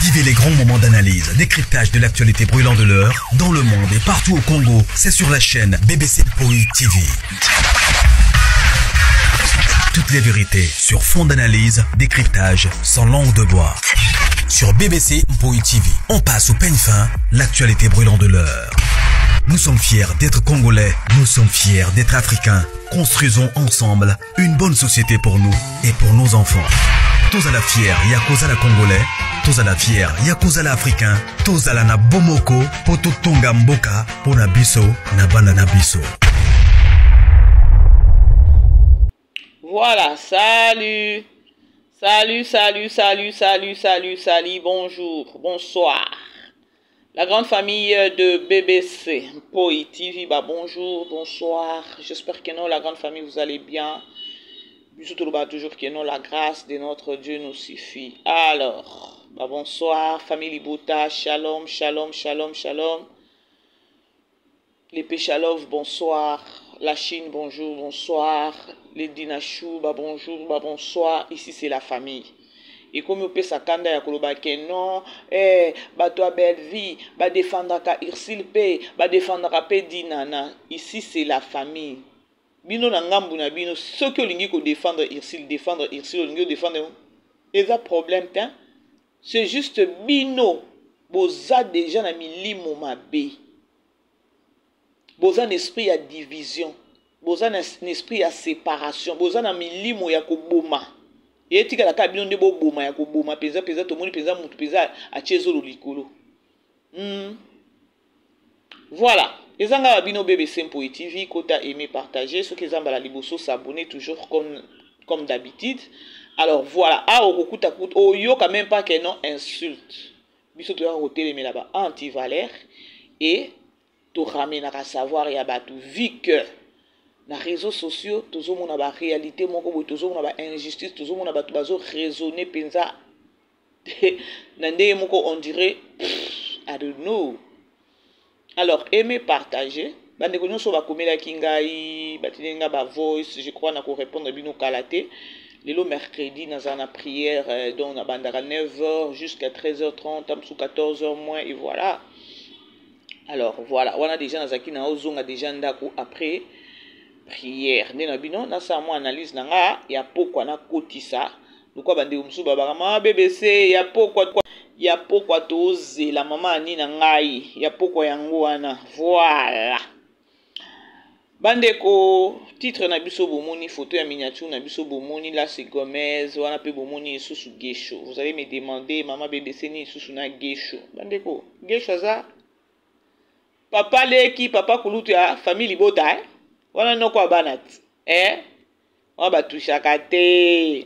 Vivez les grands moments d'analyse, décryptage de l'actualité brûlante de l'heure, dans le monde et partout au Congo. C'est sur la chaîne BBC Mpoi TV. Toutes les vérités sur fond d'analyse, décryptage, sans langue de bois. Sur BBC Mpoi TV, on passe au peigne fin, l'actualité brûlante de l'heure. Nous sommes fiers d'être Congolais, nous sommes fiers d'être Africains. Construisons ensemble une bonne société pour nous et pour nos enfants. Tous à la fière, Yakozala Congolais. Tous à la fière, Yakozala Africain. Tous à la na Bomoko, Poto Tonga Mboka, Pona Biso, Nabana Nabiso. Voilà, salut. Salut, bonjour, bonsoir. La grande famille de BBC Mpoi TV, bah bonjour, bonsoir. J'espère que non, la grande famille, vous allez bien. Toujours que non, la grâce de notre Dieu nous suffit. Alors, bah bonsoir, famille Libota, shalom. Les Péchalov, bonsoir. La Chine, bonjour, bonsoir. Les Dinachou, bah bonjour, bah bonsoir. Ici, c'est la famille. Et comme on peut s'attendre à Koloba que non, bah toi belle vie, bah défendre ka Irsil P, bah défendre ka P Dinana. Ici c'est la famille. Bino na ngambu na bino, ceux qui lingi ko défendre Irsil, lingi défendre. Et ça problème hein? C'est juste bino. Boza déjà na milimo mabe. Boza un esprit à division. Boza un esprit à séparation. Boza na milimo ya koboma. Et tika la kabino de boma ya koboma peza to moni peza mutu peza a chezolo likolo. Voilà. Ezanga babino BBC Mpoi TV kota aimer partager ceux qui zamba la liboso s'abonner toujours comme d'habitude. Alors voilà, okuta yo quand même pas que non insulte. Biso to ya hotel mais là-bas anti-valeur et to ramène à savoir ya batu vu que na réseaux sociaux toujours mon ba réalité moko toujours mon ba injustice toujours mon batu bazo raisonner penza na ndeye moko on dirait I don't know. Alors aimer partager bande ko nyonso ba komela kingai batinga ba voice je crois na ko répondre bino kalaté lelo mercredi na zana prière donc na bandara 9h jusqu'à 13h30 am sous 14h moins et voilà. Alors voilà, on a déjà nazaki na ozonga déjà ndako après prière ndena bino na sa mo analyse nanga ya pokwa na kotisa lokwa bande umsu baba mama BBC ya pokwa toze la mama ani na ngai ya pokwa yango wana voilà bande ko titre na biso bomoni photo ya miniature na biso bomoni là c'est Gomez wana pe bomoni susu Gesho. Vous allez me demander mama BBC ni susu na Gesho bande ko Gesho za papa leki papa kulutu ya famille Libota wana noko abanat on batushaka te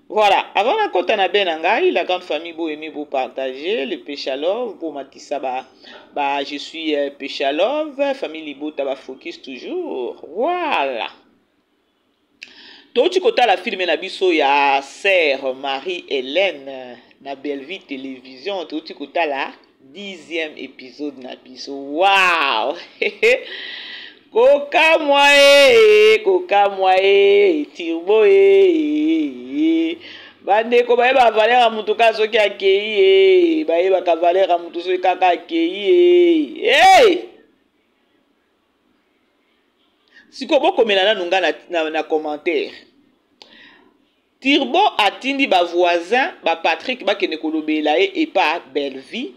voilà avant la kota na benangai la grande famille bo aimer bo partager le Péchalov pour matissa bah je suis Péchalov famille Libota ba focus toujours voilà Toti kota la filme na biso ya sœur Marie-Hélène na Bellevue télévision toti kota la 10e épisode na biso. Wow! Koka mwae Turbo bande ko baye ba valeur mutu ka soki akei baye ba ka valeur mutu soki kaka akei siko boko melana nunga na commentaire Turbo atindi ba voisin ba Patrick ba kene kolobela et pas Bellevue.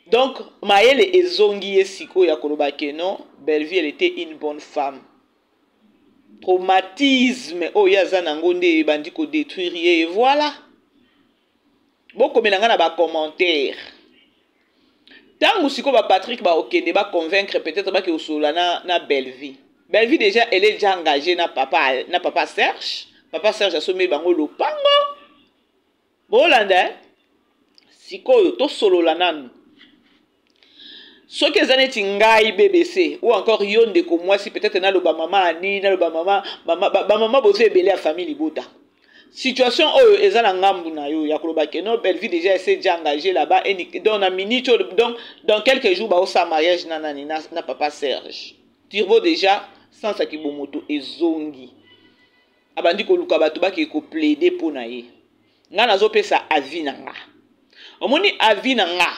Donc Maëlle ezongi esiko ya koloba ke non Bellevue elle était une bonne femme. Traumatisme yaza nango nde bandi ko détruire et voilà. Boko melanga na ba commentaire. Tango siko ba Patrick ba okende ba convaincre peut-être ba ke osola na Bellevue. Bellevue déjà elle est déjà engagée na papa Serge. Papa Serge a sommé bango lopango. Bolanda siko to solo la nanu. Ce que zanet ngai BBC ou encore yonde ko moi si peut-être na lo ba mama ani na lo ba mama bozo ebele a famille Libota. Situation ezala ngambu na yo ya koloba ke no Bellevue déjà essaie déjà engagé là-bas et donc na minute donc dans quelques jours ba au sa mariage na papa Serge. Turbo déjà sans sakibomoto ezongi. abandi koluka bato baki ko plaider pour na ye nga nazo pesa avis na nga omoni avis na nga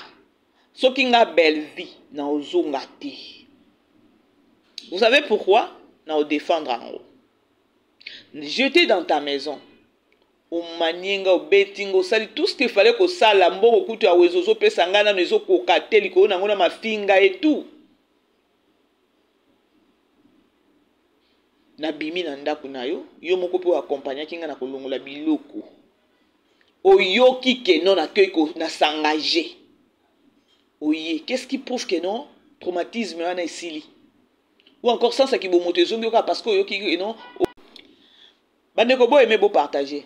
soki nga belle vie na ozonga te. Vous savez pourquoi? Na o défendre en haut. J'étais dans ta maison. Au manienga, au betting, au sali, tout ce qu'il fallait que ça, la mbo, au couteau, à oezozo, pesangana, nezo, kokate, liko, nangona, ma finga et tout. Na bimi na ndaku na yo, yo moko po accompagner kinga na kolongola biloko. Oyoki ke non accueil ko na s'engager. Oye, qu'est-ce qui prouve que non? Traumatisme wana esili. Ou encore sans ça qui bo moto zongi parce que oyoki ke non. Bandeko bo aimer bo partager.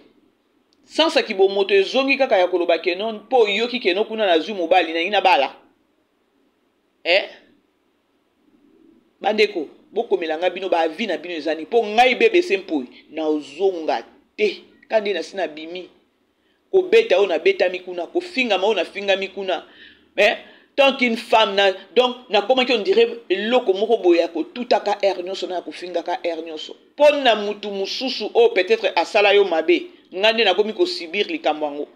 Sans ça qui bo moto zongi kaka ya koloba ke non po oyoki ke non kuna na zu mobali na ina bala. Bandeko boko melanga bino ba vie na bino ezani po ngai bebe sempoi na ozonga te kandi na sina bimi ko beta ona beta mikuna ko finga ma ona finga mikuna tant qu'une femme na donc na comment on dirait loko moko boya ko tutaka ernyoso na ko finga ka ernyoso pona mutu mususu o peut-être asala yo mabe ngande na komi ko subir likambo ngo.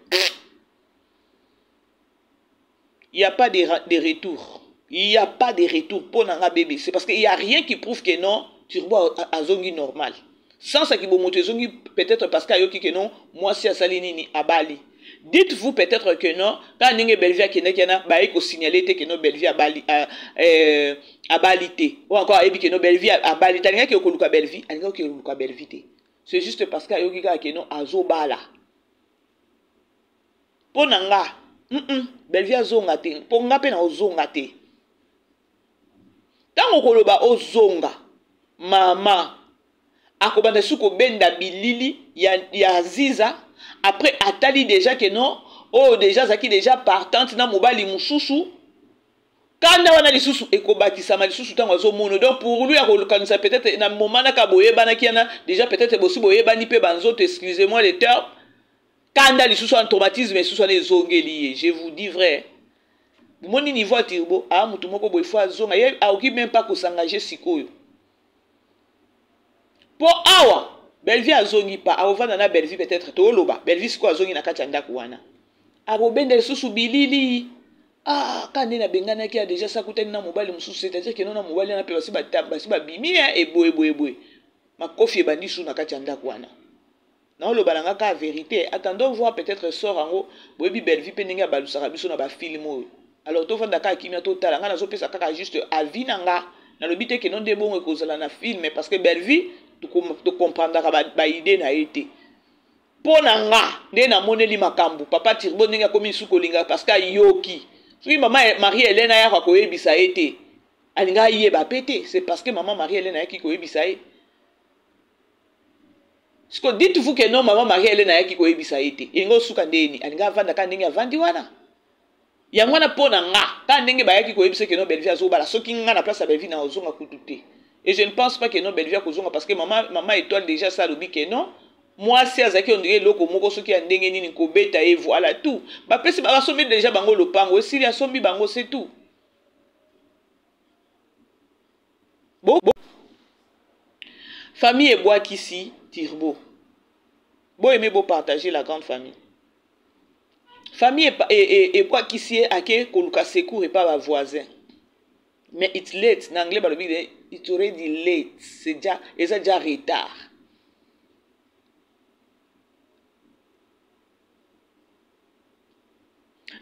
Il y a pas de retour. Il n'y a pas de retour pour un bébé. C'est parce qu'il n'y a rien qui prouve que non, tu vois à zongi normal. Sans ça qui vous montre zongi, peut-être parce qu'il y a que non, moi si à Salinini, à Bali. Dites-vous peut-être que non, quand vous avez Belvia qui est là, vous avez signalé que non, Belvia à Bali. Ou encore, que non, Belvia à Bali. Vous avez que vous avez Belvia, vous avez que vous avez Belvia. C'est juste parce qu'il y a que non, à Zobala. Pour Nanga, Belvia Zongate, pour Ngape na Zongate. Tant koloba ozonga mama akobanda suko benda bilili ya ziza après atali déjà que non déjà zaki déjà partante na mobali mususu kanda wana lisusu ekobakisa ma lisusu tango azomono donc pour lui akolokanisa peut-être na moment na kaboye bana kiana déjà peut-être bosi boye bani pe banzoto excusez-moi les termes kanda lisusu en traumatisme lisusu na ezongeli je vous dis vrai. Mon niveau à Tirbo, à Moutoumoko Boifwa Zonga, il n'y a même pas qu'on s'engager sikoyo. Pour Awa, Belvi a zongi pas, Awa na Belvi peut-être, Toloba, Belvi siko a zongi na kachanda kouana. Awa bende susu bilili. Quand on a bengana qui a déjà ça coûté na mobile musu, c'est-à-dire que non na mobile na pe basi ba bimi e boye. Ma kofi bandi sou na kachanda kouana. Non le balanga ka vérité, attendons voir peut-être sort en haut, boyebi Belvi peninga balusaka biso na ba film. Alors tout le monde a kimia total nga nazo pesa kaka juste avis nanga na le but que non de bon ekozala na film parce que belle vie tu comprendra ba idée na été pona nga nde na moneli makambu papa Tirbo ninga komi sukolinga parce que yoki soki maman Marie-Hélène ya ko yebisa été alinga yeba pété c'est parce que maman Marie-Hélène ya ki ko yebisa e ce que dites-vous que non maman Marie-Hélène ya ki ko yebisa été ingo suka ndeni alinga vanda ka ndenge avandi wana yangwana pona nga quand ndenge bayaki ko yebise que non Belvia zobala soki nga na place à Belvia na ozonga kututé et je ne pense pas que non Belvia ko zonga parce que maman étoile déjà ça lobi que non moi si azaki on dirait loko moko soki ya ndenge nini ko beta et voilà tout ba pesi ba sombi déjà bango lopango si ya sombi bango c'est tout bon famille et bois ici Tirbo bon aimer beau partager la grande famille. Famille et quoi qui s'y est à qui koluka secours et pas la voisin. Mais it's late. En anglais, it's already late. C'est déjà retard.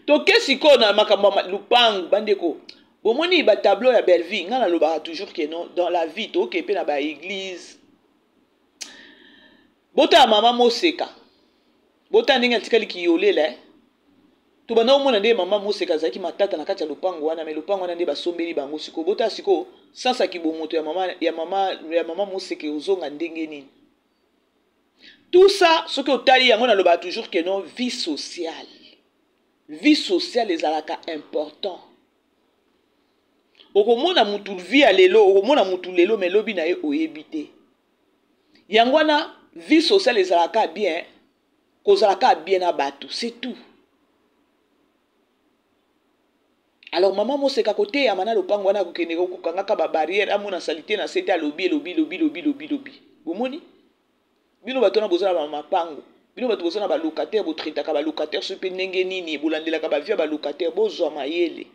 Donc qu'est-ce qu'on a makamba lupang bandeko. Bon moni ba tableau ya belle vie. Ngana loba toujours que non dans la vie to ke pe na ba église. Bota mama moseka. Bota ndinga tikali ki yole là. To bana omona nde mama moseka zaki matata na kati ya lupango wana me lupango wana nde basombeli bango siko bota siko sansa ki bomoto ya mama moseka ozonga ndenge nini tout ça ce que otali yango na loba toujours que non vie sociale ezalaka important okomona mutu vie ya lelo okomona mutu lelo me lobi na ye oyebite yango wana vie sociale ezalaka bien kozalaka bien na bato c'est tout. Alors maman moseka côté ya mana lopango wana kokende ko kanga ka ba barrière amona salité na sete lobi. Bomoni bino bato na bozala ba mapango bino bato bozala ba locataire bo traitaka ba locataire so pe ndenge nini bolandelaka ba via ba locataire bozwa mayele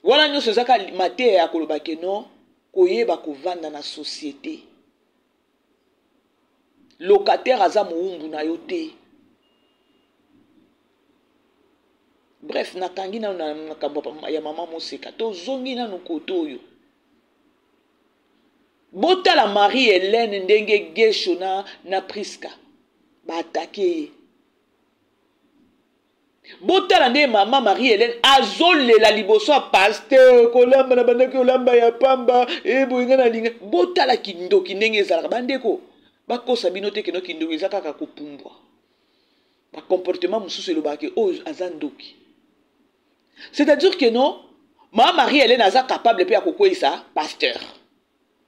wana nyonso ezaka mateya ya koloba ke non koyeba kovanda na société locataire aza moumbu na yo te. Bref, nakangi na ya mama moseka tozongi na koto oyo botala Marie-Hélène ndenge Gesho na Priska baatake ye botala nde mama Marie-Hélène azolela liboso ya pasteur kolamba na bandaki olamba ya pamba boyenga na linga botala kindoki ndenge ezalaka bandeko bakosa bino te keno kindoki eza kaka kopumbwa bakomportement mosusu elobaka oyo aza ndoki. C'est-à-dire que non, ma Marie-Hélène aza capable pe ya kokwesa pasteur.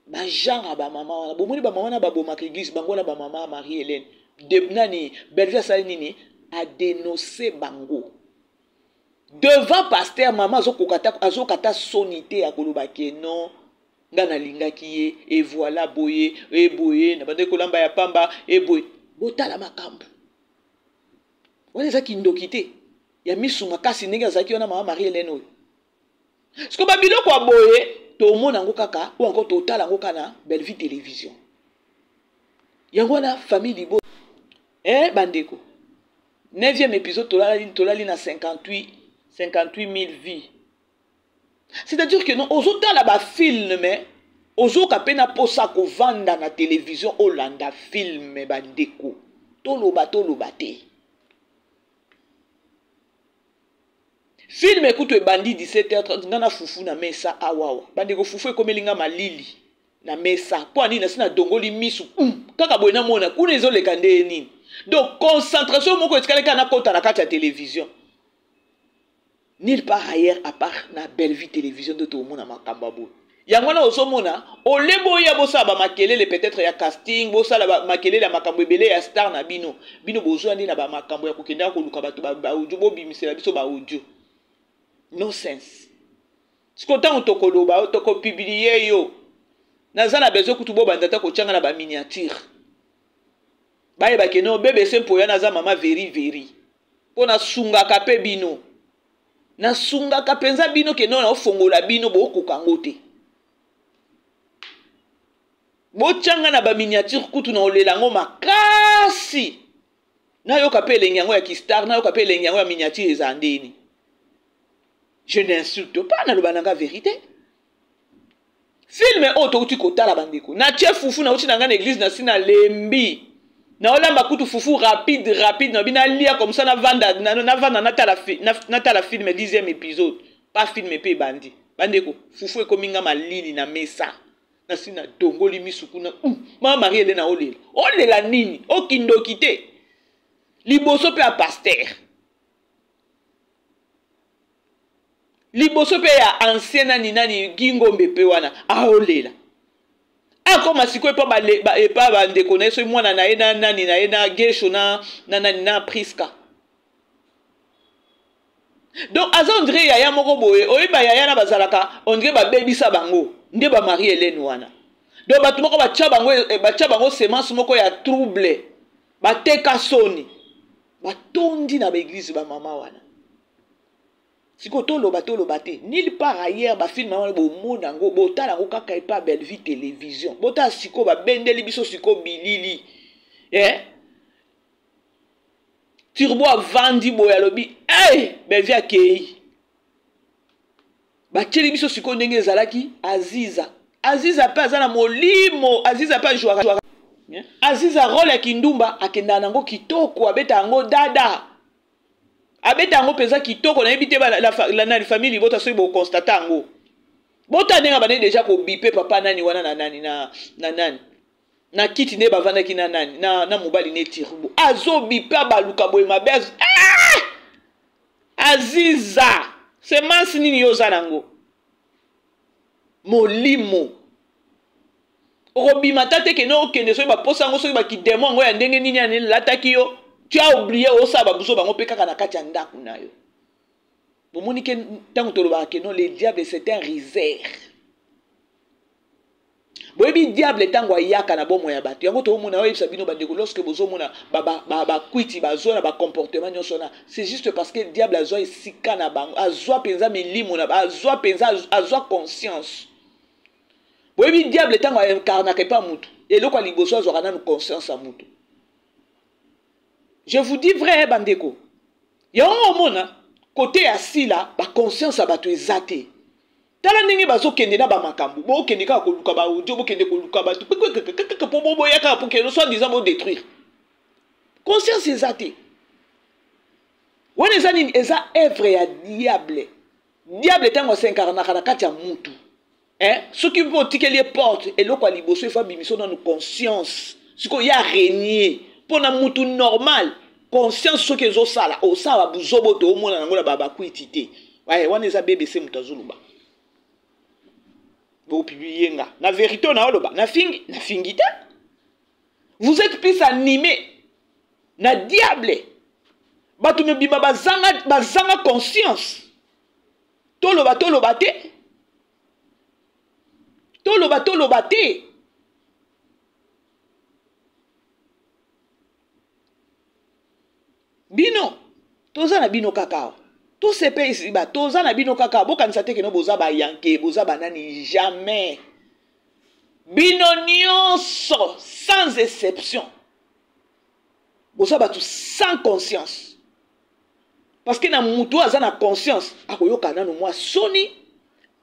Ba genre ba mama wana, bomoni ba mama na ba bomaka église bango na ba mama Marie-Hélène. De nani Belvia sali nini a dénoncé bango. Devant pasteur mama azokata sonité ya koloba ke non ngana lingaki ye et voilà boye e boye na bande kolamba ya pamba e boye. Botala makambo. Wana za kindoki te. Ya misunga kasi ndenge azaki wana mama Marie-Hélène oyo. Siko ba biloko ya boye tomona ngo kaka ou encore totala ngo kana Bellevue télévision. Yango na famille libo. Bandeko. 9e épisode tolali na 58 000 vies. C'est-à-dire que non ozotala ba film mais ozoka pena posa ko vanda na télévision Hollanda film bandeko. Toloba te. Film écoute bandi 17h30 ngana fufu na mesa awawa bandeko fufu ekomelinga malili na mesa po ani na sina dongoli misu kaka boyena mona kuna ezoleka nde nini donc concentration moko etsikaleka na kota na kati ya télévision nulle part ailleurs à part na Bellevue télévision de tomona makamba bo yango na osomona olebo ya bosa ba makelele peut-être ya casting bosa la makelele ya makambo ebele ya star na bino bozwa ndi na ba makambo ya kokenda ko luka bato ba audio bo bimisela biso ba audio. No sense. Siko tango tokoloba toko publier yo. Naza na besoin kutu bo bandata ko changa na ba miniature. Baye ba keno BBC mpoya naza mama very. Pona sunga kape bino. Na sunga kapenza bino keno na ofongola bino bo kokango te. Bo changa na ba miniature kutu na olelango makasi. Na yo kape lenyango ya kistar na yo kape lenyango ya miniature ezandeni. Je n'insulte pas na lobananga vérité. Film auto uti kota la bandeko. Na tie fufu na uti nanga na église na sina lembi. Na olamba kutu fufu rapide na bina lia comme ça na vanda na tala film 10e épisode. Pas film pe bandi. Bandeko fufu ekominga malili na mesa. Na sina dongoli misuku na mama Marie-Hélène na olela. Olela nini? Okindoki te. Liboso pe a pasteur. Liboso pe ya ancienne nani gingombe pe wana aolela akoma siko epa bandeko na so mwana na ye na nani na ye na Gesho na Priska donc aza on dirait yaya moko boye oyeba yaya na bazalaka on dirait ba bebisa bango nde ba Marie-Hélène wana donc bato moko bacha bango semence moko ya trouble bateka soni batondi na ba église ba mama wana. Siko toloba te nulle part ailleurs ba film wana bo mona ngo botala ngo kaka epa Bellevue télévision bota siko ba bendeli biso siko bilili Turbo avandi boya lobi Bellevue akei ba tsheli biso siko ndenge ezalaki Aziza pe azana molimo Aziza pe jouaka Aziza role ya kindumba akenda nango kitoko abeta ngo dada abeta ngo peza kitoko na ebite la famille bota so bo constata ngo bota nenga bane déjà ko bipe papa nani wana na nani na nani na kiti ne bavanda ki na nani na mobali ne Turbo azo bipe baluka boye mabez Aziza c'est mansi nini yoza nango molimo robima tate ke no kende so ba posa ngo so ba ki demo ngo ya ndenge nini ya lataki yo. Tu as oublié aussi babuzo bango pe kaka na kati ya ndaku na yo. Bomoni ke tango toloba ke non le diable c'est un riseur. boyebi diable tango ayaka na bomo ya bato yango to mona oyebisa bino bandeko lorsque bozomona bakwiti bazwa na bacomportement nyonso na c'est juste parce que diable azwa esika na bango azwa mpenza milimo na azwa mpenza azwa conscience boyebi diable tango incarnaka epa mutu eloko ya liboso azwaka nanu conscience ya mutu. Je vous dis vrai bandeko yango omona côté ya sila baconscience ya bato eza te tala ndenge bazokende na bamakambo bokende kaka koluka baaudio bokende koluka bato po boboyaka po kende soit disant bodétruire conscience eza te wana eza nini eza œuvre ya diable ntango asincarnaka na kati ya mutu soki mpo otikeli porte eloko ya liboso efa bimiso nanu conscience sikoyo ya régner mpo na mutu normal conscience soki ezosala osala buzoboto omona nango na bakwiti te wana eza BBC mutu azoluba bopublier nga na vérité na oloba na fingi te. Vous êtes plus animé na diable bato mebima bazanga conscience toloba te bino toza na bino kakao tout ce pays ici ba toza na bino kakao bokanisa te keno boza ba yanke boza banani jamais bino nyonso sans exception boza batu sans conscience parce que na mutu aza na conscience akoyoka nanu mwa soni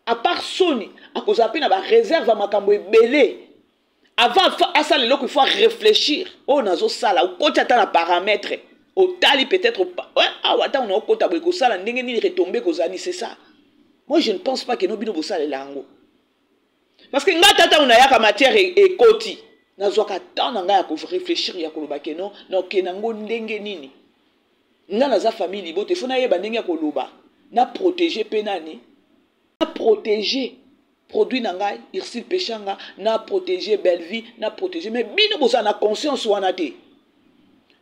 à part soni akoza pe na ba réserve ya makambo ebele avant asala eloko il faut réfléchir o nazo sala okoti ata na paramètre otali peut-être pas awata on okota boye kosala ndenge nini retomber kozani c'est ça. Moi je ne pense pas que no bino bosala lango parce que ngata tata una yaka matière et koti nazwaka temps na nga ya ko réfléchir ya koloba ke non kenango ndenge nini nga naza famille libote fona yeba ndenge ya koloba na protéger penani na protéger produit na ngai Irsil Pechanga na protéger belle vie na protéger mais bino bosala na conscience wana te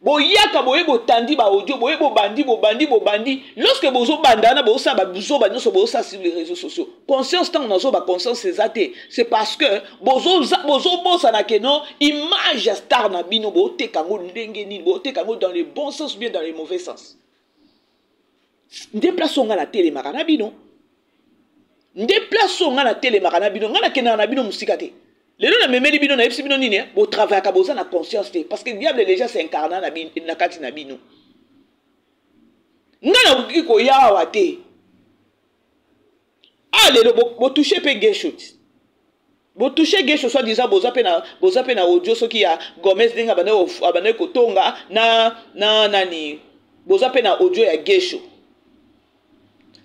boyaka boye botandi ba audio boye bobandi lorsque bozo bandana boza ba buzo ba nyonso boza sur les réseaux sociaux conscience tant nazo ba conscience c'est parce que bozo bosa na keno image star na bino bote kango ndenge ni bote kango dans les bons sens bien dans les mauvais sens déplaçons nga na télé makana bino déplaçons nga na télé makana bino nga na kena na bino musika te. Les gens ne bino na epsi bino nini bo travail ka boza na conscience te parce que diable déjà s'incarne na kati na bino ngana buki ko yawa te lelo bo toucher pe geshot bo toucher geshot soit disant boza pe na audio soki ya Gomez denga bana ko tonga na nani boza pe na audio ya gesho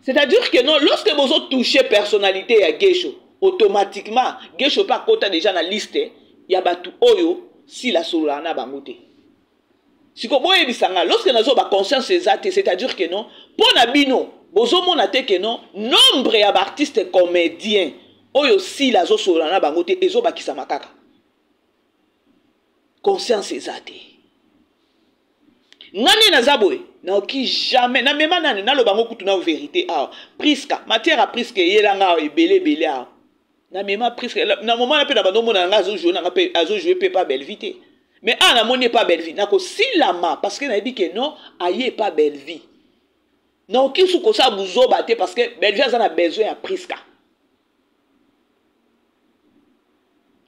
c'est-à-dire que non lorsque bozo toucher personnalité ya gesho automatiquement gesho pa kota déjà na liste ya batu oyo si la solo na bangote siko boye bisanga lorsque nazo ba conscience exacte c'est-à-dire que non pona bino bozo mona te que non nombre ya artistes comédiens oyo si la zo solo na bangote ezo bakisa makaka conscience exacte ngani nazaboye na oki jamais na mema nani na lo bango kutu na vérité Priska matière à Priska yelanga ebele na mema presque na moment na pe na bandomo na nga azo jouer pe pas belle vie mais na moni pas belle vie nako silama parce que na dit que non aye pas belle vie non ki su ko sa buzo baté parce que belle vie a na besoin ya Priska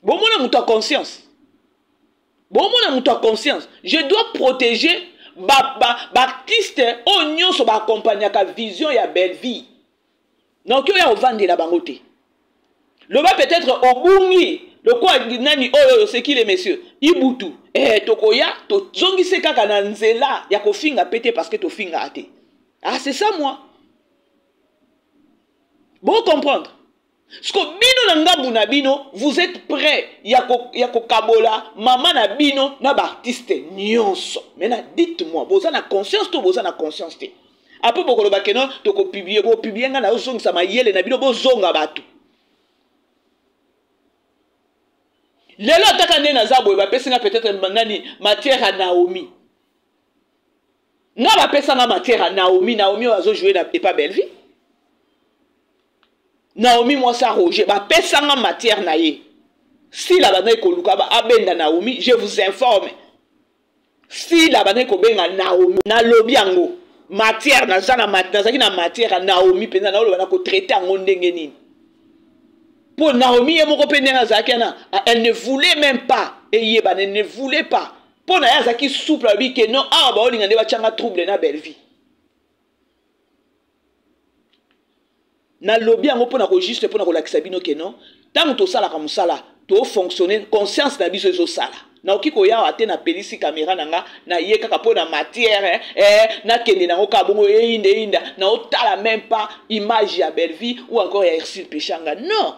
bon mona muto conscience je dois protéger artiste o nyonso ba accompagner ka vision ya belle vie non ki ya ovande la bangote loba peut-être obungi le quoi nani c'est qui les messieurs ibutu tokoya to zongise kaka na nzela ya kofinga pété parce que to finga até c'est ça moi bon comprendre ce que bino na ngabu na bino vous êtes prêts ya ko kabola mama na bino na ba artiste nyonso maintenant dites-moi boza na conscience to boza na conscience te après bokolo bakeno to ko publier nga na ozongisa mayele na bino bozonga batu lelo ataka nde naza boye bapesanga peut-être nani matière à Naomi nga bapesanga matière à Naomi oyo azojouer na pas belle vie Naomi moi ça Roger bapesanga matière na ye Si la bande koluka ba abenda Naomi, je vous informe. Si la bande kobenga Naomi na lobi yango matière na zana nazaki na matière Naomi penza na oloba na ko traiter yango ndenge nini. Pour Naomi yemoko penza zaki na elle ne voulait même pas et yeba ne voulait pas. Pour na yazaki souple abi que non ah ba olinga nde ba changa trouble na belle vie. Na lobi yango pona ko juste pona ko lakisa bino ke non tant to sala ka musala to fonctionner conscience na biso zo sala na okiko ya ate na pelisi caméra nanga na ye kaka pona matière na kende na ka bongo inda na otala même pas image ya belle vie ou encore ya Ersil Pechanga non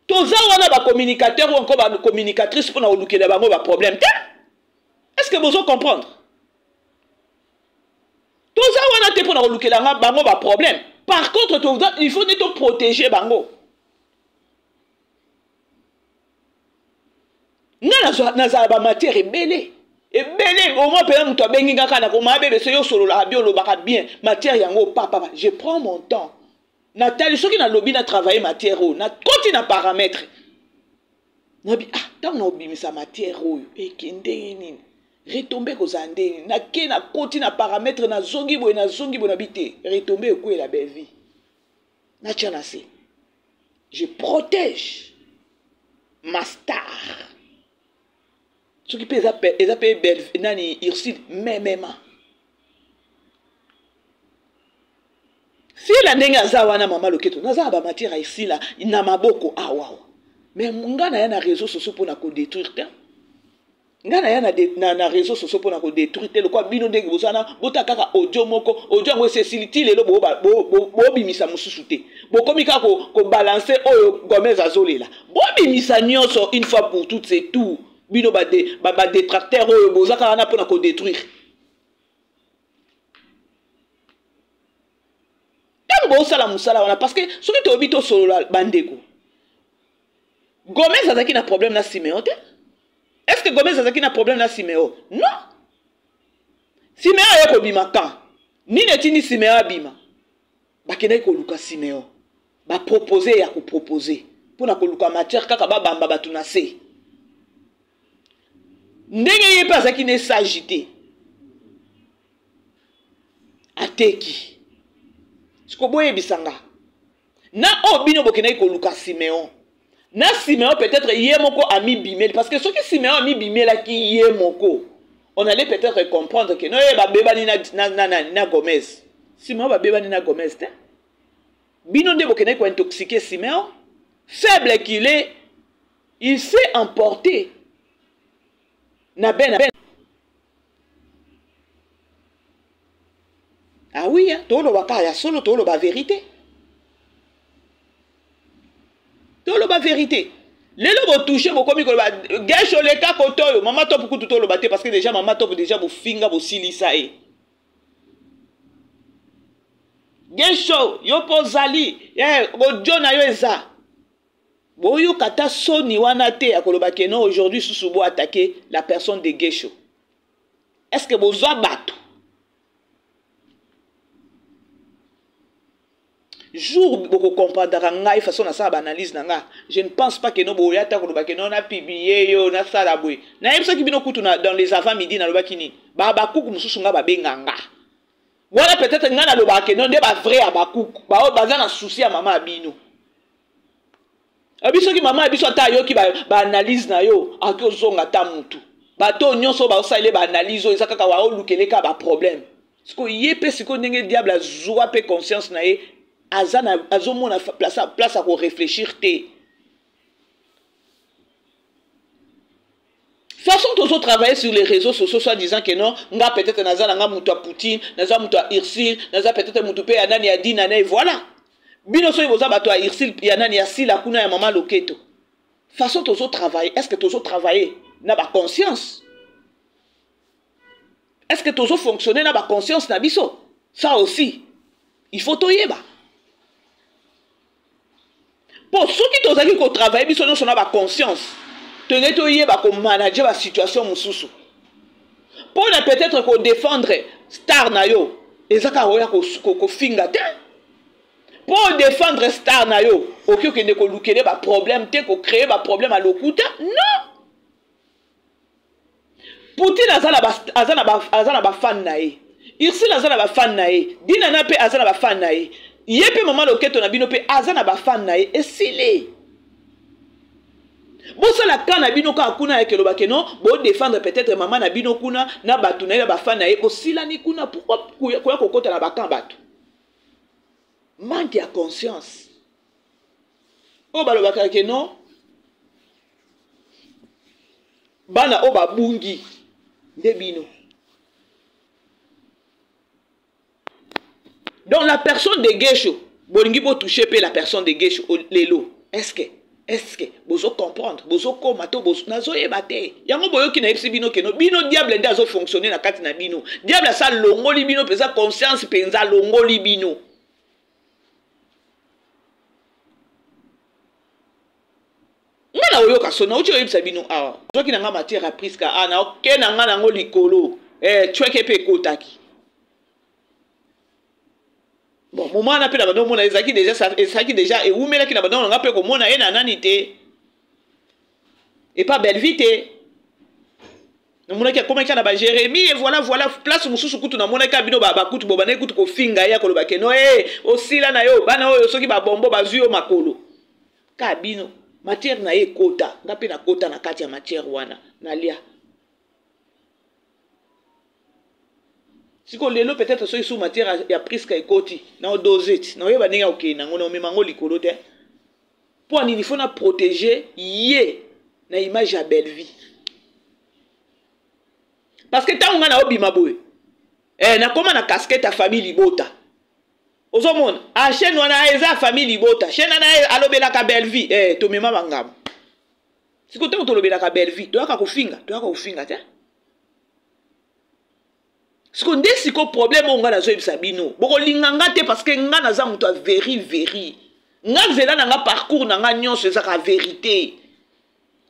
toza wana ba communicateur ou encore ba communicatrice pona olukela bango ba problème est-ce que vous comprendre toza wana te pona olukela bango ba problème. Par contre, il faut te protéger bango. Naza ba matière ebele. Ebele au moins peut muto bengi ngaka na ko mabebe so yo solo la bio lo baka bien. Matière yango papa, je prends mon temps. Nathalie soki na lobby na travailler matière o, na continue na paramètre. Nabi ah, tant na obimisa matière o e kende nini. Retomber ko zande na ke na koti na paramètre na zongi bo na bité retomber ko la belle vie na tchana se je protège ma star ce qui peut les belle nani Ersil même si la ndenga za wana mama loketo na za ba matière ici là na maboko ah wow mais ngana ya na réseaux sociaux pour na ko détruire ngana ya na réseaux sociaux pour na ko détruire le quoi bino ndenge bozana botakaka audio moko audio ngo Cécility lelo bo bimisa mususu te bo komika ko balancer oyo Gomez azolela bo bimisa nyonso une fois pour toutes c'est tout bino ba détracteur oyo bozaka na pour na ko détruire tant bo sala musala wana parce que soki to bito solo bandeko Gomez azaki na problème na Siméon te. Est-ce que Gomez a un problème dans Siméon? Non. Siméon a un bima quand? Ni netini Siméon a bima. Bakene ko luka Siméon. Ba proposer ya ko proposer. Pour na ko luka matière kaka ba bamba batuna se. Ndenge ye pas zaki ne s'agiter. Ateki. Siko boye bisanga. Na obino bokene ko luka Siméon. Na Siméon peut-être yemoko ami bimel parce que ce que Siméon ami bimel là qui yemoko on allait peut-être comprendre que non ba beba ni na Gomez Siméon ba beba ni na Gomez te bino de bokene ko intoxiquer Siméon faible qu'il est il s'est emporté na ben ah oui hein to lo baka ya solo to lo ba vérité. Tout le vérité. Les lots touché beaucoup comme gâche le cas kotoyo maman top beaucoup tout le batté parce que déjà maman top déjà vous finga vous silisa e. Gâche yo pozali go jona yo eza. Boyo kata soni wana te akoloba ke non aujourd'hui susubo attaquer la personne de Gâche. Est-ce que bozo bato jour beaucoup comprendre ngai façon na ça analyse nanga je ne pense pas que no boya ta ko ba ke non na publier yo na sala boy na yebisa ki bino kutu na dans les avant midi na lobaki ni ba kuku mususu nga ba benganga wala peut-être nga na lobaki non de ba vrai abakuku ba baza na souci ya mama abino abiso ki mama abiso ta yo ki ba analyse na yo akyo zonga ta mutu ba to nyonso ba osale ba analyse o ezaka ka wa olukeleka ba problème siko yepe siko ndenge diable azwa pe conscience na ye azana azomona place à réfléchir te façon tous travailler sur les réseaux sociaux soit disant que non nga peut-être nazana nga muto Poutine nazana muto Ersil nazana peut-être muto pe anani ya dina na voilà bino so boza bato ya Ersil ya nani ya sila kuna ya mama loketo façon tous travailler est-ce que tous travailler na ba conscience est-ce que tous fonctionner na ba conscience na biso ça aussi il faut toyeba. Pour ceux qui ont dit qu'on travaille, ils sont dans la conscience. Tenez to manager la situation mususu. Pour peut-être qu'on défendre star na yo, ezaka oya ko finga te. Pour défendre star na yo, oki okende kolukele ba problème te ko créer ba problème à lokuta non. Poutine azana ba fan na ye. Irsil azana ba fan na ye. Dinana pe azana ba fan na ye. Yepe maman loketo na bino pe azana ba fan na ye esili. Bosa la kana bino ka kuna yeke lobake non, bo défendre peut-être maman na bino kuna na batu na ba fan na ye osila ni kuna pourquoi koya kokota na bakan batu. Manque ya conscience. O balobaka ke non. Bana o babungi de bino. Donc la personne de Gesho, bolingi bo toucher pe la personne de Gesho lelo. Est-ce que bozo comprendre, bozo komato bozo nazo ebate. Yango boyoki na epsi bino keno bino diable ndazo fonctionner na kati na bino. Diable sa longoli bino pesa conscience penza longoli bino. Ngana oyoka sona uchi oyebisa bino awa. Zoki na nga matière apprise ka ana oke na nga nango likolo. Chweke pe kotaki. Bon, moment na pe na bando mona ezaki déjà et oumela ki na bando nga pe ko mona e na nani te. Et pas belle vite. Na mona ki akoma ki na ba Jérémie et voilà place mususu kutu na mona ka bino ba kutu bo bana kutu ko finga ya ko loba ke no osila na yo bana oyo soki ba bombo ba zuyo makolo. Ka bino matière na ye kota nga pe na kota na kati ya matière wana na lia. Si ko lelo peut-être so sous matière ya prise ka ekoti na o dosette na oyeba ninga ok na ngona omemango likolo te pour nini faut na protéger yé na image ya belle vie parce que tant nga na obima boy na koma na casquette ya famille libota ozomona a chaîne wana eza famille libota chaîne na alobela ka belle vie to mema bangam si ko to lobela ka belle vie to aka kofinga te. Siko nde siko problème on nga na zo ebisa bino. Boko linganga te parce que nga na za muto a veri. Nga zela na nga parcours na nga nyonso eza ka vérité.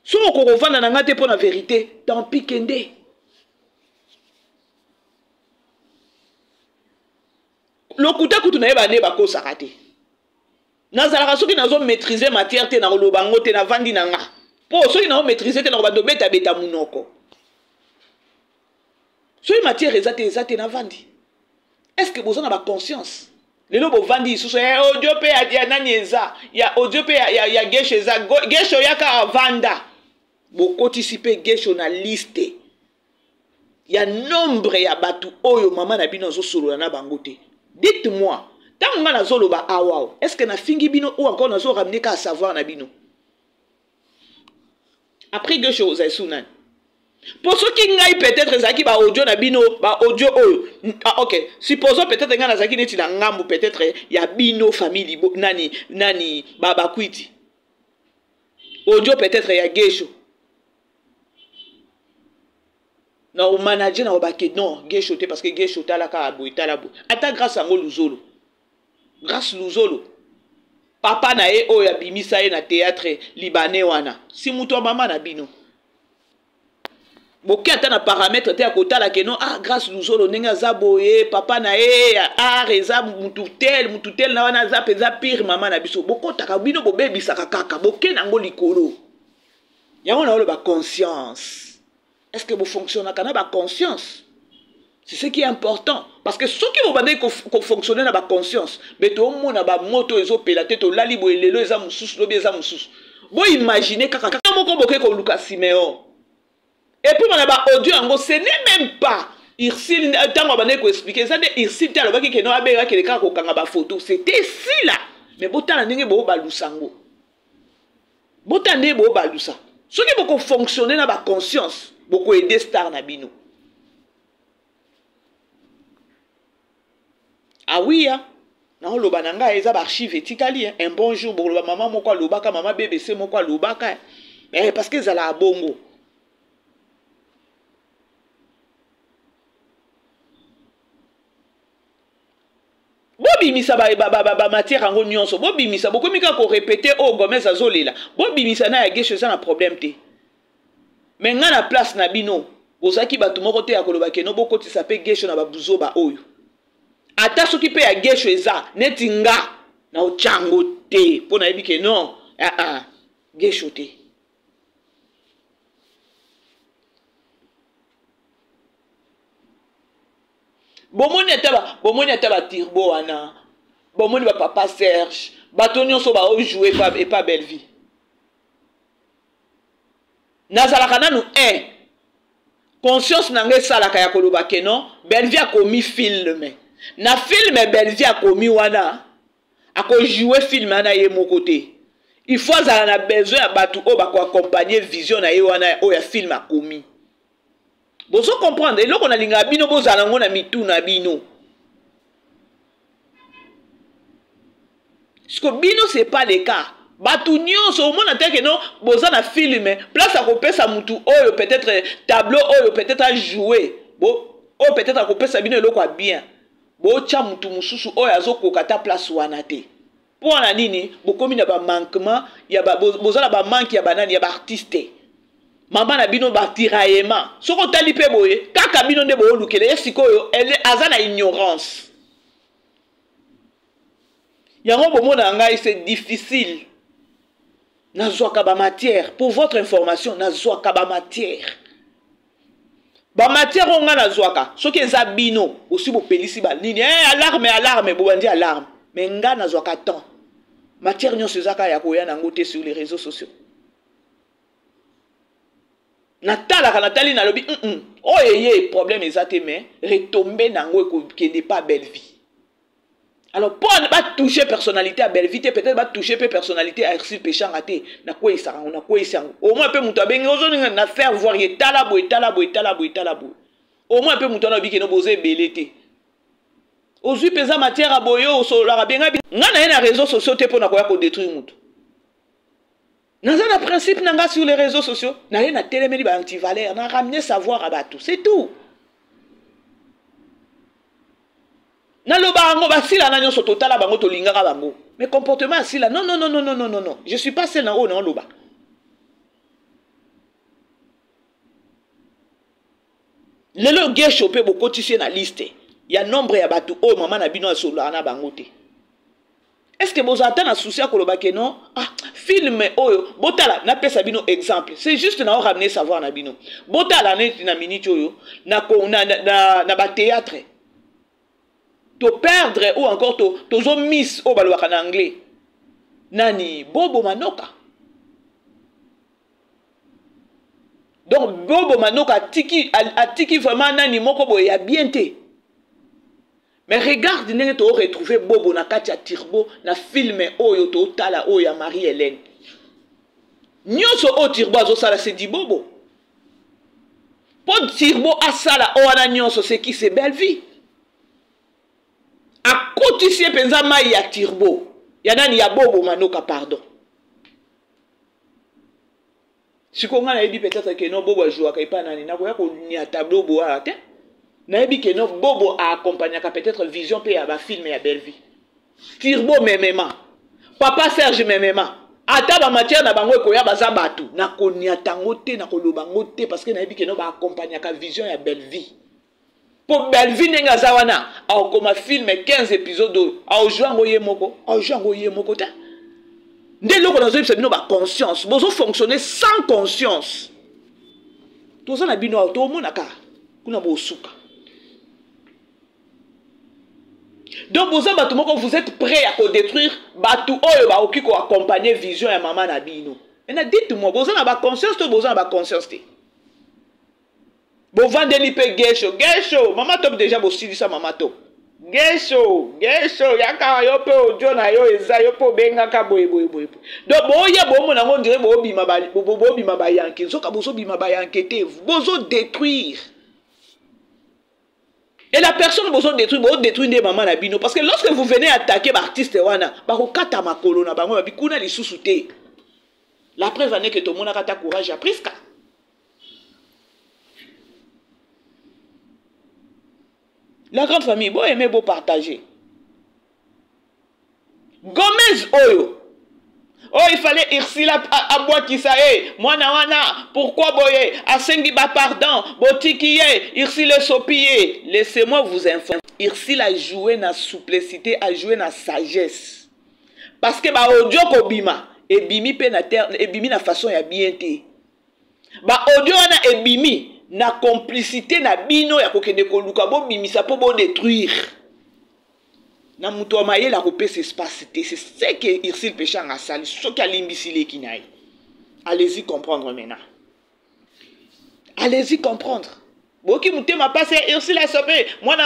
So ko kovanda na nga te pour na vérité, tant pis kende. Lokuta kutu na yeba ne bako sakate. Na zalaka soki na zo maîtriser matière te na lobango te na vandi na nga. Po soki na zo maîtriser te na bando beta munoko. Soy matière ezate na vandi. Est-ce que vous en avez conscience? Les lobo vandi sous audio pe ya nani eza, ya audio pe ya gesho eza, gesho yaka vanda. Bokoti sipe gesho na liste. Ya nombre ya batu oyo mama na bino zo solo na bangote. Dites-moi, tant nga na zolo ba awao, est-ce que na fingi bino ou encore na zo ramener ka savoir na bino? Après gesho za sunan. Pour ceux qui n'aillent peut-être zaki ba audio na bino ba audio ok supposons peut-être nga na zaki neti na ngambo peut-être ya bino famille nani baba kwiti audio peut-être ya gesho na o manager na obake non gesho te parce que gesho tala ka abo itala bo ata grâce à ngo luzolo grâce luzolo papa na e o ya bimisa e na théâtre libanais wana si muto mama na bino boke ata na paramètre te akotala ke non grâce luzolo ndenge aza boye papa na ye reza mututel na wana aza peza pire mama na biso bokotaka bino bobebisaka kaka boke nango likolo yango na oloba conscience. Est-ce que vous fonctionnez na ba conscience? C'est ce qui est important parce que ceux qui vont bande ko fonctionner na ba conscience mais to mona ba moto ezo pela te to lali boye lelo eza mususu lobi eza mususu bo imaginer kaka moko boke ko Lucas Siméon. Et puis, on a audio, ce n'est même pas. Irsil, tant on va expliquer ça, Irsil, tu as le qui n'a pas que les cas qu'on photo. C'était ici là. Mais botan n'est pas balusango. Botan n'est pas balusa. Ce qui beaucoup fonctionner dans la conscience, beaucoup aider star nabino. Ah oui, hein. Non, le bananga est archive etikali. Un bon jour, pour le maman, mon quoi, l'obaka, maman bébé, c'est mon quoi, l'obaka. Parce que ça a bongo. Bobimisa ba matière en nyonso bobimisa bokomika ko répéter o Gomez azolela bobimisa na ya gesho ça na problème te mais nga na place na bino bozaki batu moko te akoloba ke no bokoti sape gesho na babuzo ba oyo ata soki pe ya gesho eza neti nga na ochango te po na yebi ke non gesho te. Bomoni ataba Tirbo wana, bomoni ba papa Serge, bato nyonso ba o jouer pas belle vie. Nazalaka nanu conscience nange salaka ya koloba ke non, belle vie a commis film. Na film belle vie a commis wana, ako jouer film wana ye mon côté. Il faut azala na besoin ya bato o ba ko accompagner vision na ye wana o ya film a commis. Bozo comprendre, et là qu'on a linga bino bozala ngo na mitu na bino. Parce que bino c'est pas le cas. Batu nyonso au monde atake non boza na film place à kopesa mutu oyo peut-être tableau oyo peut-être à jouer. Bo o peut-être à kopesa bino eloko bien. Bo cha mutu mususu oyo azokoka ta place wana te. Pour na nini bokomi na ba manquement ya ba bozala ba manque ya banani ya ba artiste. Maman na bino ba tiraillement. Soko tali pe boye, kaka bino nde bo lukele esikoyo elle azana ignorance. Yango bomona ngai c'est difficile. Nazwaka ba matière pour votre information, nazwaka ba matière. Ba matière onga nazwaka, soki eza bino aussi bo pelisi ba nini alarme bo bandi alarme. Mais nga nazwaka temps. Matière nyonso ezaka ya koya nango te sur les réseaux sociaux. Natali na lobi oye problème ezate mais retomber nango que n'est pas belle vie. Alors pour ne pas toucher personnalité à belle vie peut-être pas toucher personnalité à Ercile Péchant raté na quoi ça on a quoi ça au moins peu muto bengi ozoni na faire voir yetalabo au moins peu muto na bi que no boze belete ozui pesa matière à boyo so la benga ngana na réseaux sociaux te pour na quoi ko détruire muto. Dans un principe nanga sur les réseaux sociaux, na ye na téléméli ba anti-valeur, na ramener savoir à batou, c'est tout. Na lo bango ba sila na nyonso totala bango to lingaka bango. Mais comportement sila non. Je suis pas celle na o na loba. Lelo ge chopé boko tisser na liste. Ya nombre ya batou o maman na bino solo na bango te. Est-ce que vous attendez à souci à koloba que non? Film oyo botala na pesa bino exemple. C'est juste na ramener savoir na bino. Botala na minute oyo na ba théâtre. To perdre ou encore to zo miss o balwa na anglais. Nani Bobo Manoka. Donc Bobo Manoka atiki vraiment nani moko boy ya bien te. Mais regarde, nous avons retrouvé Bobo na Katia Tirbo na film Oyo to tala Oya Marie-Hélène. Nyonso o Tirbo azo sala c'est dit Bobo. Pour Tirbo a sala Oana nyonso c'est qui c'est belle vie. A kotisie penza mai ya Tirbo. Ya nani ya Bobo Manoka pardon. Si qu'on a dit peut-être que non Bobo joue à Kaipa nani na ko ya ko ni a tableau bo a te. Naebi que non Bobo a accompagné peut-être vision pe ya ba film ya belle vie. Tirbo memema. Papa Serge memema. Ata ba matière na bango ko ya baza batu na konia tango te na koloba ngote parce que naebi que non ba accompagné ka vision ya belle vie. Pour belle vie nenga zawana a comme film 15 épisodes a jouango ye moko ta. Ndé loko na zo bino ba conscience, bozo fonctionner sans conscience. Toza na bino to monaka kuna bo suka. Donc vous êtes prêts à détruire Batu Oyo ba oki ko accompagner vision ya maman na bino. Maintenant dites-moi, vous avez la conscience ou vous avez la conscience? Vous vendez l'IP Gesho, maman top déjà vous dit ça maman top. Gesho, yaka yo pe ojo na yo eza yo po benga ka boy. Donc boya bo mona on dirait bo bima ba yanki, so ka bozo bima ba yankete, bozo détruire. Et la personne vous détruit des mamans na bino parce que lorsque vous venez attaquer l'artiste wana, ba ko kata makolo na bango ba bikuna li susute. La preuve est que tout le monde a kata courage à Priska. La grande famille, bon aimer beau partager. Gomez Oyo. Oh, il fallait Irsila à bois qui ça est. Mwana wana, pourquoi boye? Asengi ba pardon, botikiye, Irsila sopiye. Laissez-moi vous informer. Irsila a joué na souplicité, a joué na sagesse. parce que ba audio ko bima ebimi pe na terre ebimi na façon ya bien te ba audio wana ebimi na complicité na bino ya kokende koluka bo bimisa po bo détruire na muto maye la kopesa espace te c'est ce que Irsil Péchang a sali ce qui a limbisile kinaï. Allez-y comprendre maintenant. Allez-y comprendre. Boki mutema passe Irsil a sopé moi na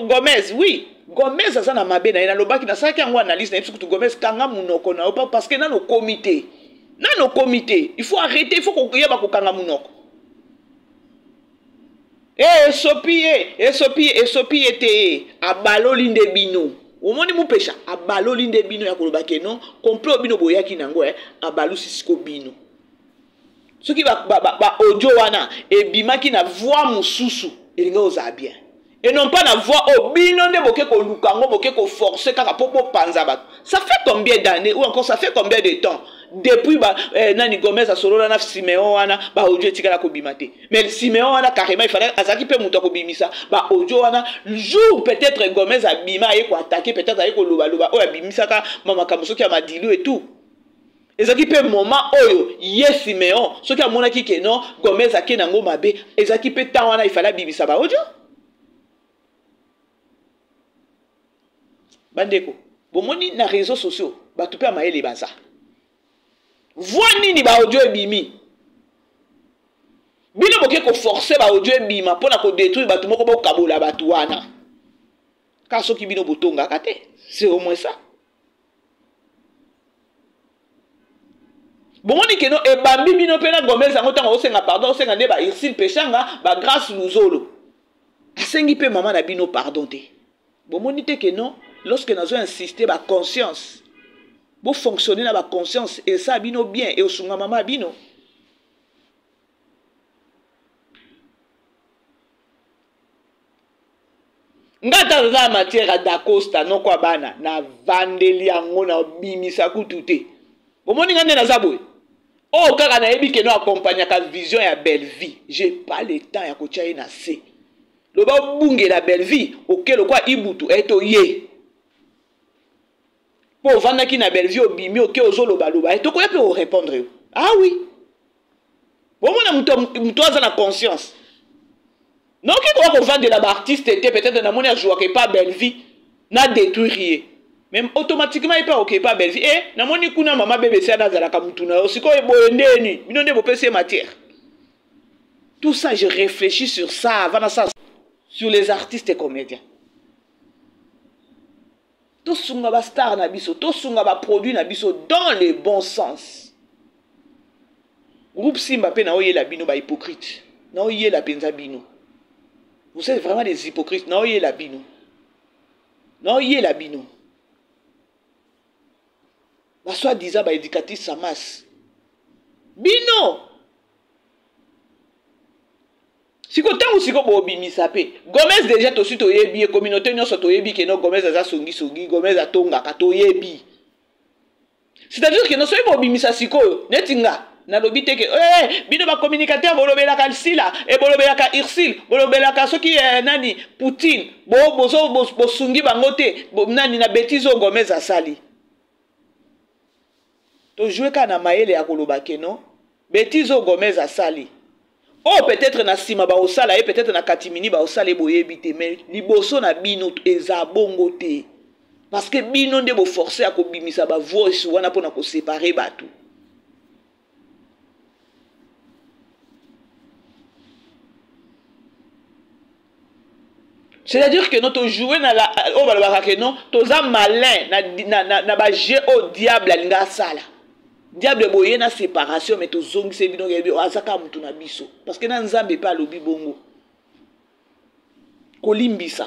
Gomez oui Gomez ça na mabe na lobaki na saki yango analyse na surtout Gomez kanga munoko na pas parce que na no comité il faut arrêter il faut qu'on yeba ko kanga munoko esopi ete abaloli nde bino omoni mupesha abaloli nde bino ya kolobaki non complot bino boyaki nango abalusi siko bino soki ba audio wana ebimaki na voix mususu elinga oza bien et non pas la voix au bino nde boke ko lukango boke ko forcer kaka popo panza bato. Ça fait combien d'années ou encore ça fait combien de temps depuis nani Gomez a solo na Siméon wana ba audio tikala ko bimate mais Siméon wana carrément il fallait azaki pe muto ko bimisa ba audio wana jour peut-être Gomez a bima et ko attaquer peut-être ay ko loba o bimisa ka mama kamuso ki amadilu et tout ezaki pe moment oyo ye Siméon soki amona ki ke non Gomez akenango mabe ezaki pe temps wana il fallait bimisa ba audio. Bandeko, bomoni na réseaux sociaux, batu pe amaele baza. Voix nini ba audio ebimi. Bino boke ko forcer ba audio ebima pona ko détruire batu moko bo kabola batu wana. Ka soki bino botonga kate, c'est au moins ça. Bomoni ke no ebambi bino pe na Gomez yango tanga osenga pardon, osenga ne ba Irsil Péchanga, ba grâce Luzolo. Asengi pe maman na bino pardon te. Bomoni te ke non lorsque nous avons insisté la conscience, vous fonctionnez dans la conscience et ça bino bien et au sunga mama bino. Ngata za matière d'Acosta non kwa bana na vandeli yango na bimisa kutute. Bomoni ngane na zabwe. Oh kaka na yebi ke no accompagner ka vision ya belle vie. J'ai pas le temps ya kotia na C. Le ba bunge la belle vie, OK le quoi ibutu eto ye. Pour vendre qui na belle vie au bimi OK ozolo baloba et to ko peut répondre. Ah oui. Bon mon muto za na conscience. Non qui doit ko vendre de la artiste était peut-être na moni a jouer que pas belle vie na détruire. Même automatiquement il pas OK pas belle vie. Eh na moni kuna mama bébé ça na za ka mutuna osiko e boyendeni. Bino nde bo pese matière. Tout ça je réfléchis sur ça avant ça sur les artistes et comédiens. Tout sunga ba star na biso, tout sunga ba produit na biso dans le bon sens. Groupe Simba pe na oye la bino ba hypocrite. Na oye la penza bino. Vous êtes vraiment des hypocrites. Na oye la bino. Na oye la bino. Ba soi-disant ba éducatrice sa masse. Bino. Siko tangu siko bo bimisa pe. Gomez déjà to suite oyebi communauté nyonso to yebi ke no Gomez aza songi Gomez atonga ka to yebi. C'est-à-dire que no so bo bimisa siko netinga na lobi te ke bino ba communicateur bolobela ka sila e bolobela ka Irsil bolobela ka soki nani Poutine bo sungi bango te nani na bêtise Gomez asali. To jouer ka na maele ya koloba ke no bêtise Gomez asali. Oh peut-être na sima ba osala et peut-être na katimini ba osala boyebi te mais liboso na bino eza bongo te parce que bino nde bo forcer à ko bimisa ba voice wana pona ko séparer bato. C'est-à-dire que notre jouer na la o balobaka ke non toza malin na ba jeu au diable alinga sala. Diable boye na séparation mais to zongi se bino yebi azaka mutu na biso parce que na nzambe pa lobi bongo kolimbisa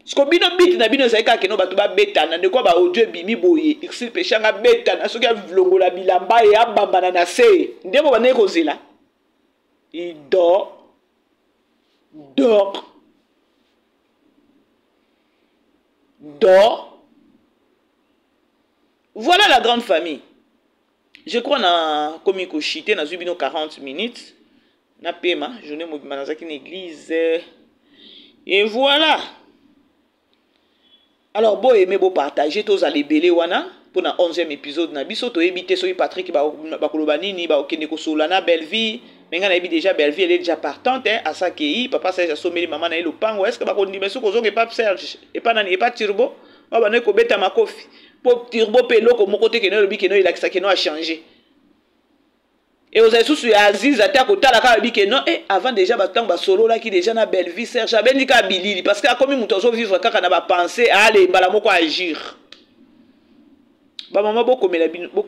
sko bino bit na bino zaika ke no batu ba betana ne ko ba audio bimi boye Irsil Péchanga betana soki avlongola bilamba ya bambana na se ndemo bane kozela il dort Voilà la grande famille. Je crois na komiko chité na zubino 40 minutes. Na pema, journée mobimanazaki une église. Et voilà. Alors bo aimé bo partager tous à libérer wana pour na 11e épisode na biso to éviter so Patrick ba koloba nini ba okende ko solana belle vie mais ngana ebi déjà belle vie elle est déjà partante à ça qui papa Serge someli maman na le pango est-ce que ba ko ndime so ko zo ke papa Serge et pas nani et pas turbo ba na ko beta makofi pour turbo pe loko moko te ke no bi ke no il a que ça ke no a changé. Et aux sous Aziz à côté la ka bi ke non et avant déjà ba temps ba solo là qui déjà na belle vie Serge abendi ka bilili parce que comme mutozo vivre kaka na ba penser aller bala moko agir. Ba maman boko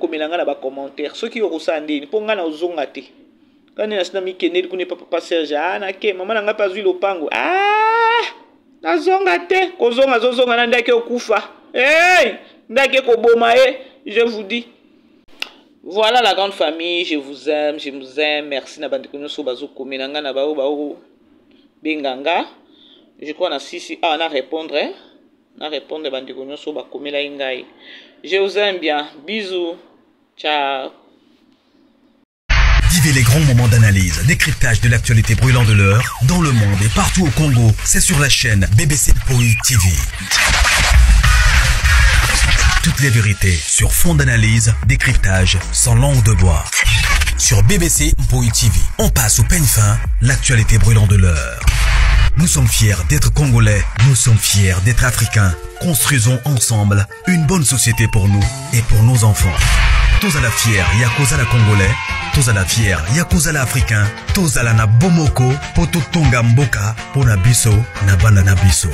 melanga na ba commentaire ceux qui osandeni po nga na ozonga te kana na sina mikene kune papa Serge ana ke maman nga pas zui lopango na zonga te ko zonga zozonga na ndake okufa ndake ko boma je vous dis. Voilà la grande famille, je vous aime, merci na bandeko nyonso bazo komelanga na bao benganga. Je crois na sisi na répondre bandeko nyonso ba komela ngai. Je vous aime bien. Bisous. Ciao. Vivez les grands moments d'analyse, décryptage de l'actualité brûlante de l'heure, dans le monde et partout au Congo. C'est sur la chaîne BBC Mpoi TV. Toutes les vérités sur fond d'analyse, décryptage sans langue de bois. Sur BBC Mpoi TV, on passe au peigne fin, l'actualité brûlante de l'heure. Nous sommes fiers d'être Congolais, nous sommes fiers d'être Africains. Construisons ensemble une bonne société pour nous et pour nos enfants. Tous à la fière, Yakoza la Congolais, tous à la fière, Yakoza la Africain, tous à la na Bomoko, Poto Tonga Mboka, Pona Biso, na Banda na Biso.